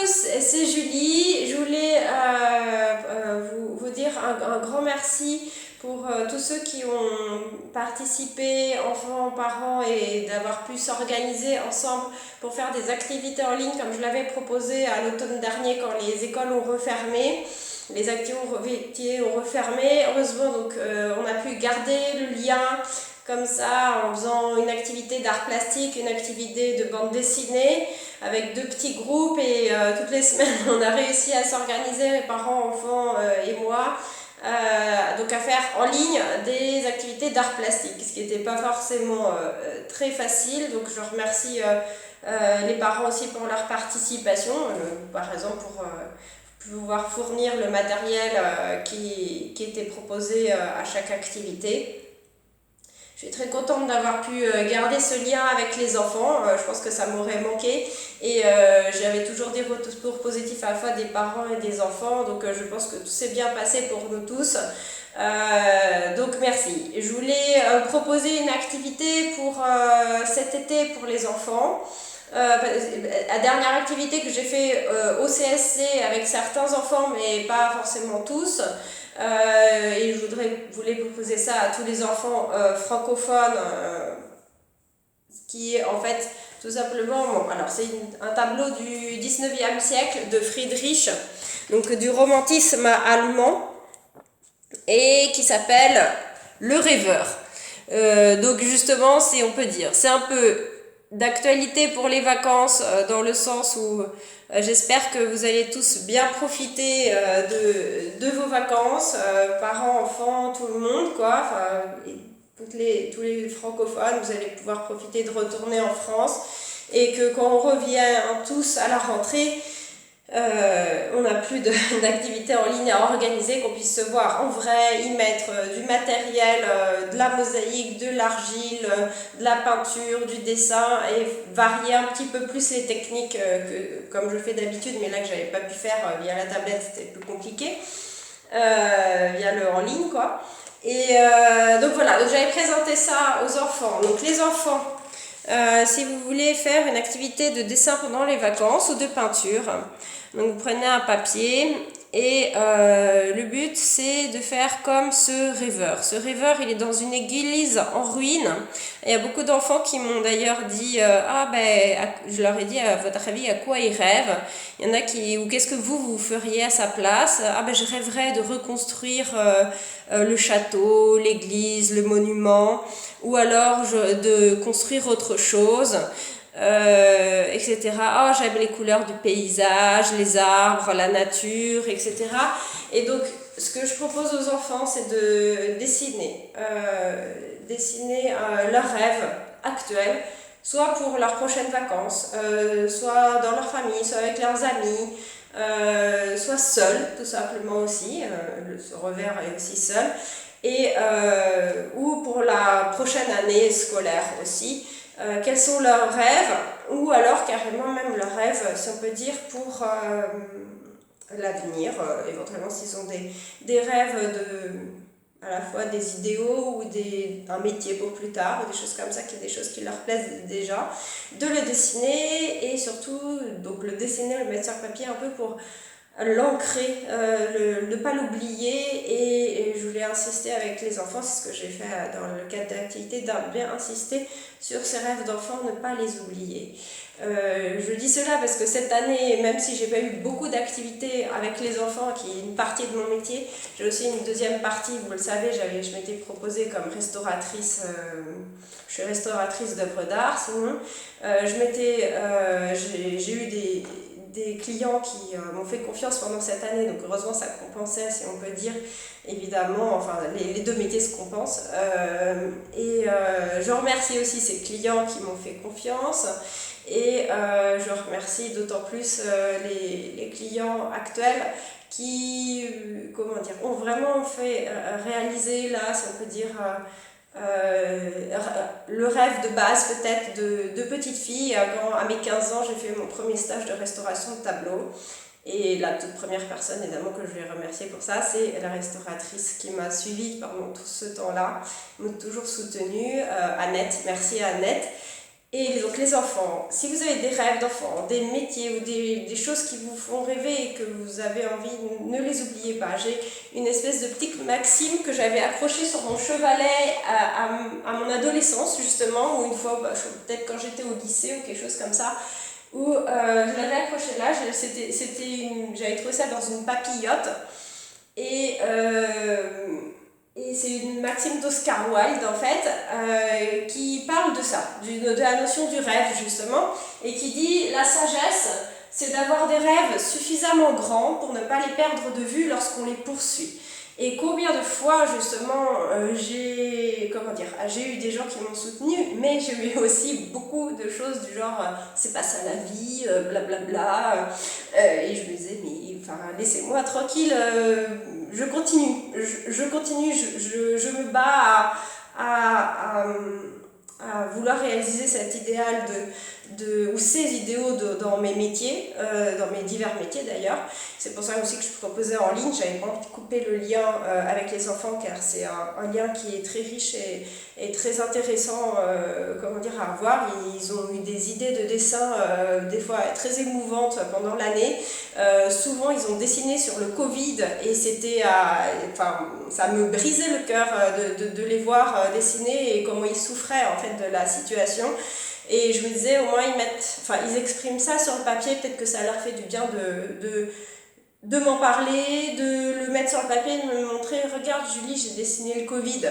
tous, c'est Julie. Je voulais vous dire un grand merci pour tous ceux qui ont participé, enfants, parents, et d'avoir pu s'organiser ensemble pour faire des activités en ligne comme je l'avais proposé à l'automne dernier quand les écoles ont refermé. Les activités ont refermé. Heureusement, donc, on a pu garder le lien comme ça en faisant une activité d'art plastique, une activité de bande dessinée avec 2 petits groupes et toutes les semaines on a réussi à s'organiser, mes parents, enfants et moi, donc à faire en ligne des activités d'art plastique, ce qui n'était pas forcément très facile. Donc je remercie les parents aussi pour leur participation, par exemple pour pouvoir fournir le matériel qui était proposé à chaque activité. Je suis très contente d'avoir pu garder ce lien avec les enfants. Je pense que ça m'aurait manqué. Et j'avais toujours des retours positifs à la fois des parents et des enfants. Donc je pense que tout s'est bien passé pour nous tous. Donc merci. Je voulais proposer une activité pour cet été pour les enfants. La dernière activité que j'ai fait au CSC avec certains enfants, mais pas forcément tous, et je voulais proposer ça à tous les enfants francophones, qui est en fait tout simplement, bon, alors c'est un tableau du 19e siècle de Friedrich, donc du romantisme allemand, et qui s'appelle Le Rêveur. Donc justement, on peut dire, c'est un peu d'actualité pour les vacances, dans le sens où j'espère que vous allez tous bien profiter de vos vacances, parents, enfants, tout le monde, quoi. Enfin, tous les francophones, vous allez pouvoir profiter de retourner en France, et que quand on revient tous à la rentrée, on n'a plus d'activités en ligne à organiser, qu'on puisse se voir en vrai, y mettre du matériel, de la mosaïque, de l'argile, de la peinture, du dessin, et varier un petit peu plus les techniques comme je fais d'habitude, mais là que j'avais pas pu faire via la tablette, c'était plus compliqué, via le en ligne, quoi. Et donc voilà, donc j'avais présenté ça aux enfants. Donc les enfants, si vous voulez faire une activité de dessin pendant les vacances ou de peinture, donc vous prenez un papier et le but c'est de faire comme ce rêveur. Ce rêveur, il est dans une église en ruine. Et il y a beaucoup d'enfants qui m'ont d'ailleurs dit je leur ai dit, à votre avis, à quoi ils rêvent. Il y en a qui, ou qu'est-ce que vous feriez à sa place? Je rêverais de reconstruire le château, l'église, le monument, ou alors de construire autre chose, etc. J'aime les couleurs du paysage, les arbres, la nature, etc. Et donc, ce que je propose aux enfants, c'est de dessiner leurs rêves actuels, soit pour leurs prochaines vacances, soit dans leur famille, soit avec leurs amis, soit seuls, tout simplement aussi. Ce revers est aussi seul. Et ou pour la prochaine année scolaire aussi, quels sont leurs rêves, ou alors carrément même leurs rêves, si on peut dire, pour l'avenir, éventuellement s'ils ont des rêves à la fois des idéaux ou un métier pour plus tard, ou des choses comme ça, des choses qui leur plaisent déjà, de le dessiner, et surtout donc le dessiner, le mettre sur papier un peu pour l'ancrer, ne pas l'oublier. Et je voulais insister avec les enfants, c'est ce que j'ai fait dans le cadre d'activité, de bien insister sur ces rêves d'enfants, ne pas les oublier. Je dis cela parce que cette année, même si j'ai pas eu beaucoup d'activités avec les enfants, qui est une partie de mon métier, j'ai aussi une deuxième partie, vous le savez, je m'étais proposée comme restauratrice, je suis restauratrice d'œuvres d'art sinon. J'ai eu des clients qui m'ont fait confiance pendant cette année, donc heureusement ça compensait, si on peut dire, évidemment, enfin les 2 métiers se compensent. Je remercie aussi ces clients qui m'ont fait confiance, et je remercie d'autant plus les clients actuels qui ont vraiment fait réaliser, là, si on peut dire, le rêve de base peut-être de petite fille. Quand à mes 15 ans j'ai fait mon premier stage de restauration de tableaux, et la toute première personne évidemment que je vais remercier pour ça, c'est la restauratrice qui m'a suivie pendant tout ce temps-là, m'a toujours soutenue, Annette. Merci à Annette. Et donc les enfants, si vous avez des rêves d'enfants, des métiers ou des choses qui vous font rêver et que vous avez envie, ne les oubliez pas. J'ai une espèce de petite maxime que j'avais accrochée sur mon chevalet à mon adolescence justement, ou une fois, peut-être quand j'étais au lycée ou quelque chose comme ça, où je l'avais accrochée là, j'avais trouvé ça dans une papillote. Et c'est une maxime d'Oscar Wilde, en fait, qui parle de ça, de la notion du rêve, justement, et qui dit « La sagesse, c'est d'avoir des rêves suffisamment grands pour ne pas les perdre de vue lorsqu'on les poursuit. » Et combien de fois, justement, j'ai eu des gens qui m'ont soutenue, mais j'ai eu aussi beaucoup de choses du genre c'est pas ça la vie, blablabla. Et je me disais, mais laissez-moi tranquille, je continue, je me bats à vouloir réaliser cet idéal ou ces idéaux dans mes métiers, dans mes divers métiers d'ailleurs. C'est pour ça aussi que je proposais en ligne, j'avais pas envie de couper le lien avec les enfants car c'est un lien qui est très riche et très intéressant à avoir. Ils ont eu des idées de dessin des fois très émouvantes pendant l'année. Souvent ils ont dessiné sur le Covid et ça me brisait le cœur de les voir dessiner et comment ils souffraient en fait de la situation. Et je me disais, au moins ils expriment ça sur le papier, peut-être que ça leur fait du bien de m'en parler, de le mettre sur le papier, de me montrer, regarde Julie, j'ai dessiné le Covid.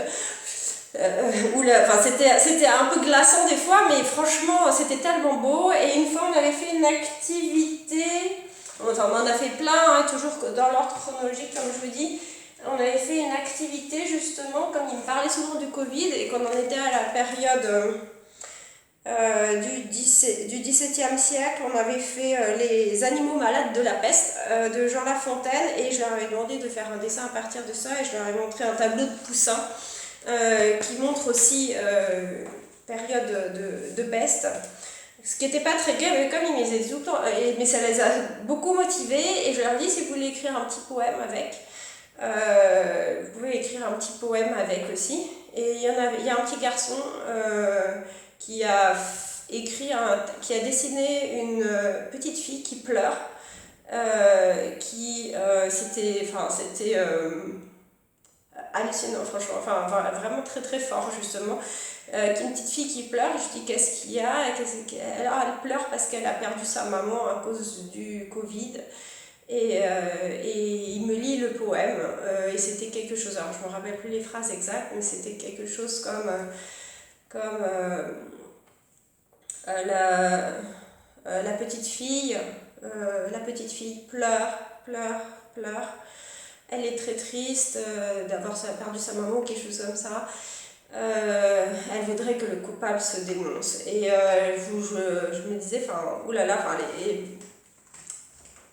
C'était un peu glaçant des fois, mais franchement, c'était tellement beau. Et une fois, on avait fait une activité, on en a fait plein, toujours dans l'ordre chronologique, comme je vous dis. On avait fait une activité, justement, comme il me parlait souvent du Covid, et qu'on en était à la période... du XVIIe siècle, on avait fait les animaux malades de la peste de Jean La Fontaine et je leur avais demandé de faire un dessin à partir de ça et je leur ai montré un tableau de Poussin qui montre aussi période de peste. Ce qui n'était pas très gai, mais comme ils me disaient tout le temps, mais ça les a beaucoup motivés et je leur ai dit si vous voulez écrire un petit poème avec, vous pouvez écrire un petit poème avec aussi. Et il y a un petit garçon qui a dessiné une petite fille qui pleure, c'était hallucinant franchement, vraiment très très fort justement, une petite fille qui pleure, je dis qu'est-ce qu'il y a, alors elle pleure parce qu'elle a perdu sa maman à cause du Covid. Et il me lit le poème et c'était quelque chose, alors je ne me rappelle plus les phrases exactes, mais c'était quelque chose comme la petite fille pleure, elle est très triste d'avoir perdu sa maman ou quelque chose comme ça. Elle voudrait que le coupable se dénonce et je me disais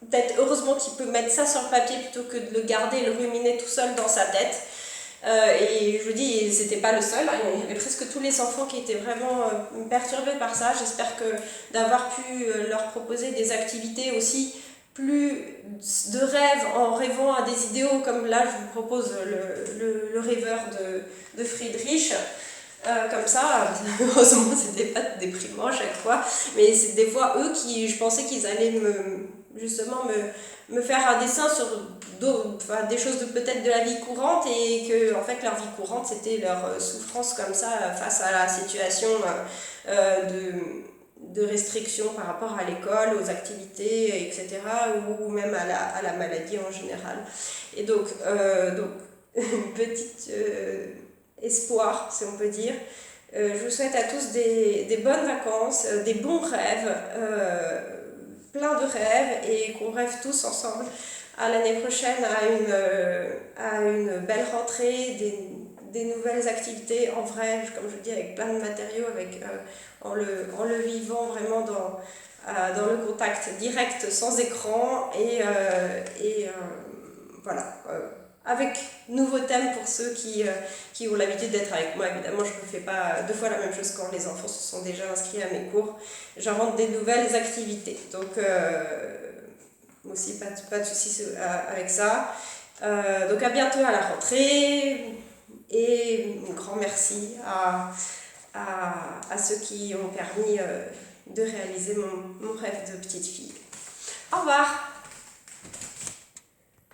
peut-être heureusement qu'il peut mettre ça sur le papier plutôt que de le garder et le ruminer tout seul dans sa tête. Et je vous dis, c'était pas le seul, il y avait presque tous les enfants qui étaient vraiment perturbés par ça. J'espère que d'avoir pu leur proposer des activités aussi plus de rêve en rêvant à des idéaux comme là je vous propose le rêveur de Friedrich. Comme ça, heureusement c'était pas déprimant à chaque fois, mais c'est des fois eux qui, je pensais qu'ils allaient me faire un dessin sur des choses peut-être de la vie courante et que en fait leur vie courante c'était leur souffrance comme ça face à la situation de restrictions par rapport à l'école, aux activités, etc. ou même à la maladie en général. Et donc une petite espoir, si on peut dire. Je vous souhaite à tous des bonnes vacances, des bons rêves, plein de rêves et qu'on rêve tous ensemble à l'année prochaine à une belle rentrée, des nouvelles activités en vrai, comme je dis, avec plein de matériaux, en le vivant vraiment dans le contact direct sans écran et avec nouveaux thèmes pour ceux qui ont l'habitude d'être avec moi. Évidemment, je ne fais pas deux fois la même chose quand les enfants se sont déjà inscrits à mes cours. J'invente des nouvelles activités. Donc, aussi, pas de soucis avec ça. Donc, à bientôt à la rentrée. Et un grand merci à à ceux qui ont permis de réaliser mon rêve de petite fille. Au revoir!